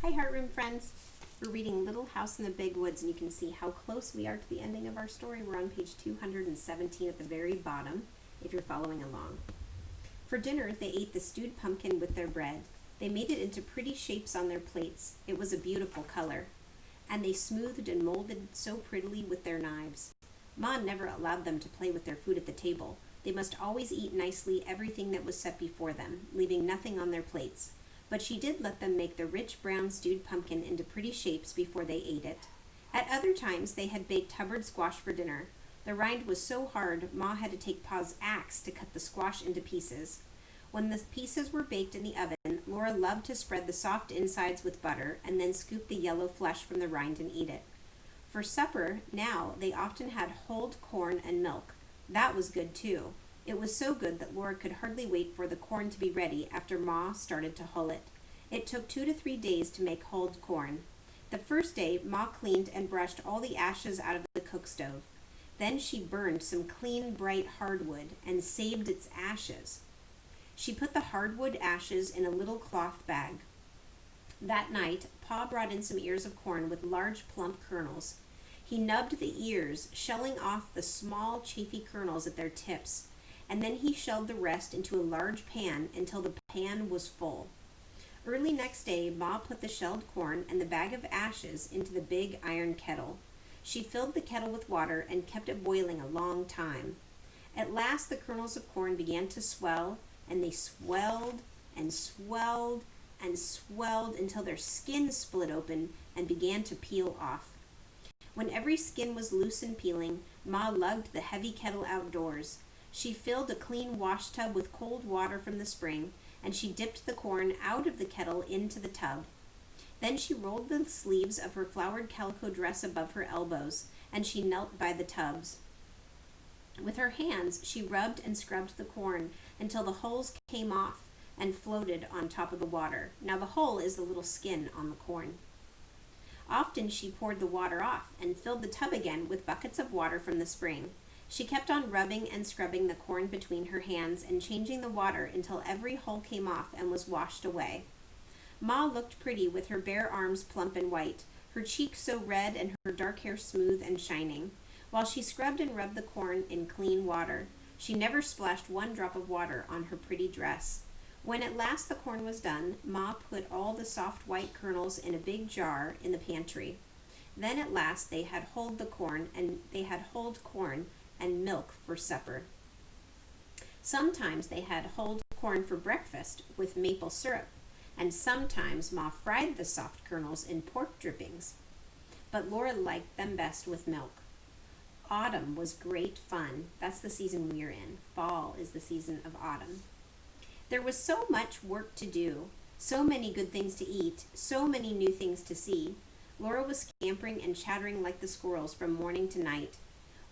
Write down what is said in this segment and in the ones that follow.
Hi Heartroom friends! We're reading Little House in the Big Woods and you can see how close we are to the ending of our story. We're on page 217 at the very bottom if you're following along. For dinner they ate the stewed pumpkin with their bread. They made it into pretty shapes on their plates. It was a beautiful color. And they smoothed and molded so prettily with their knives. Ma never allowed them to play with their food at the table. They must always eat nicely everything that was set before them, leaving nothing on their plates. But she did let them make the rich brown stewed pumpkin into pretty shapes before they ate it. At other times they had baked Hubbard squash for dinner. The rind was so hard, Ma had to take Pa's axe to cut the squash into pieces. When the pieces were baked in the oven, Laura loved to spread the soft insides with butter and then scoop the yellow flesh from the rind and eat it. For supper, now, they often had hulled corn and milk. That was good too. It was so good that Laura could hardly wait for the corn to be ready after Ma started to hull it. It took 2 to 3 days to make hulled corn. The first day, Ma cleaned and brushed all the ashes out of the cook stove. Then she burned some clean, bright hardwood and saved its ashes. She put the hardwood ashes in a little cloth bag. That night, Pa brought in some ears of corn with large, plump kernels. He nubbed the ears, shelling off the small, chafy kernels at their tips, and then he shelled the rest into a large pan until the pan was full. Early next day, Ma put the shelled corn and the bag of ashes into the big iron kettle. She filled the kettle with water and kept it boiling a long time. At last the kernels of corn began to swell, and they swelled and swelled and swelled until their skins split open and began to peel off. When every skin was loose and peeling, Ma lugged the heavy kettle outdoors. She filled a clean wash tub with cold water from the spring, and she dipped the corn out of the kettle into the tub. Then she rolled the sleeves of her flowered calico dress above her elbows, and she knelt by the tubs. With her hands, she rubbed and scrubbed the corn until the hulls came off and floated on top of the water. Now the hull is the little skin on the corn. Often she poured the water off and filled the tub again with buckets of water from the spring. She kept on rubbing and scrubbing the corn between her hands and changing the water until every hull came off and was washed away. Ma looked pretty with her bare arms plump and white, her cheeks so red and her dark hair smooth and shining, while she scrubbed and rubbed the corn in clean water. She never splashed one drop of water on her pretty dress. When at last the corn was done, Ma put all the soft white kernels in a big jar in the pantry. Then at last they had hulled corn and milk for supper. Sometimes they had hulled corn for breakfast with maple syrup, and sometimes Ma fried the soft kernels in pork drippings. But Laura liked them best with milk. Autumn was great fun. That's the season we're in. Fall is the season of autumn. There was so much work to do, so many good things to eat, so many new things to see. Laura was scampering and chattering like the squirrels from morning to night.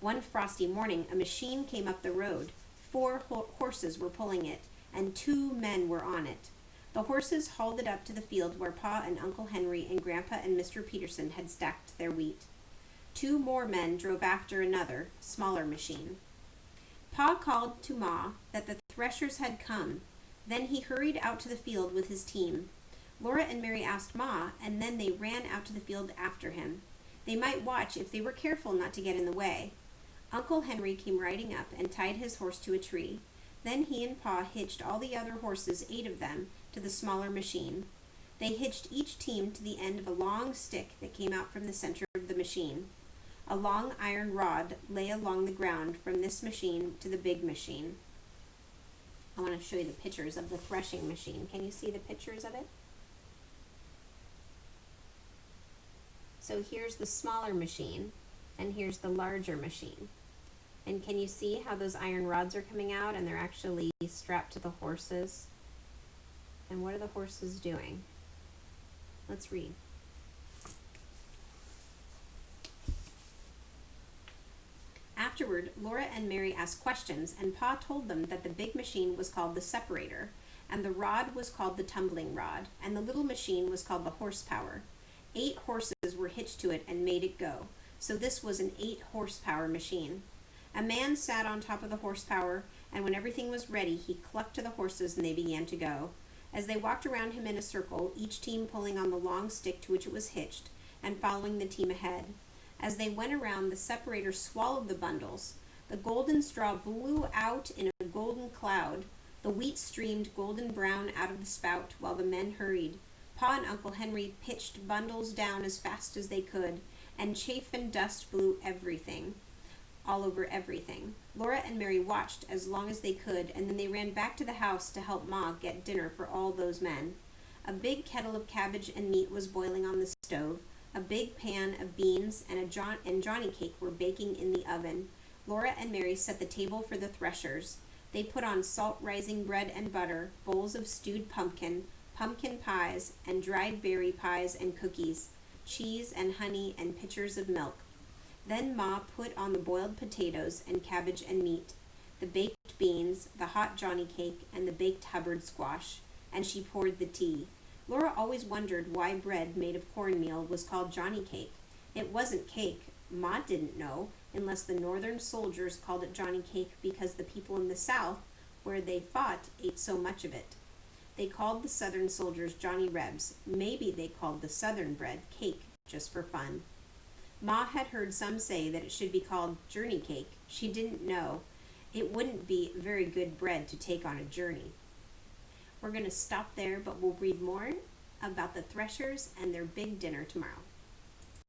One frosty morning, a machine came up the road. 4 horses were pulling it, and 2 men were on it. The horses hauled it up to the field where Pa and Uncle Henry and Grandpa and Mr. Peterson had stacked their wheat. 2 more men drove after another, smaller machine. Pa called to Ma that the threshers had come. Then he hurried out to the field with his team. Laura and Mary asked Ma, and then they ran out to the field after him. They might watch if they were careful not to get in the way. Uncle Henry came riding up and tied his horse to a tree. Then he and Pa hitched all the other horses, 8 of them, to the smaller machine. They hitched each team to the end of a long stick that came out from the center of the machine. A long iron rod lay along the ground from this machine to the big machine. I want to show you the pictures of the threshing machine. Can you see the pictures of it? So here's the smaller machine, and here's the larger machine. And can you see how those iron rods are coming out and they're actually strapped to the horses? And what are the horses doing? Let's read. Afterward, Laura and Mary asked questions, and Pa told them that the big machine was called the separator, and the rod was called the tumbling rod, and the little machine was called the horsepower. 8 horses were hitched to it and made it go, so this was an 8-horsepower machine. A man sat on top of the horsepower, and when everything was ready, he clucked to the horses and they began to go. As they walked around him in a circle, each team pulling on the long stick to which it was hitched, and following the team ahead. As they went around, the separator swallowed the bundles. The golden straw blew out in a golden cloud. The wheat streamed golden brown out of the spout, while the men hurried. Pa and Uncle Henry pitched bundles down as fast as they could, and chaff and dust blew all over everything. Laura and Mary watched as long as they could, and then they ran back to the house to help Ma get dinner for all those men. A big kettle of cabbage and meat was boiling on the stove. A big pan of beans and Johnny cake were baking in the oven. Laura and Mary set the table for the threshers. They put on salt-rising bread and butter, bowls of stewed pumpkin pies, and dried berry pies and cookies, cheese and honey and pitchers of milk. Then Ma put on the boiled potatoes and cabbage and meat, the baked beans, the hot Johnny cake, and the baked Hubbard squash, and she poured the tea. Laura always wondered why bread made of cornmeal was called Johnny cake. It wasn't cake. Ma didn't know, unless the northern soldiers called it Johnny cake because the people in the South, where they fought, ate so much of it. They called the Southern soldiers Johnny Rebs. Maybe they called the Southern bread cake, just for fun. Ma had heard some say that it should be called journey cake. She didn't know. It wouldn't be very good bread to take on a journey. We're going to stop there, but we'll read more about the threshers and their big dinner tomorrow.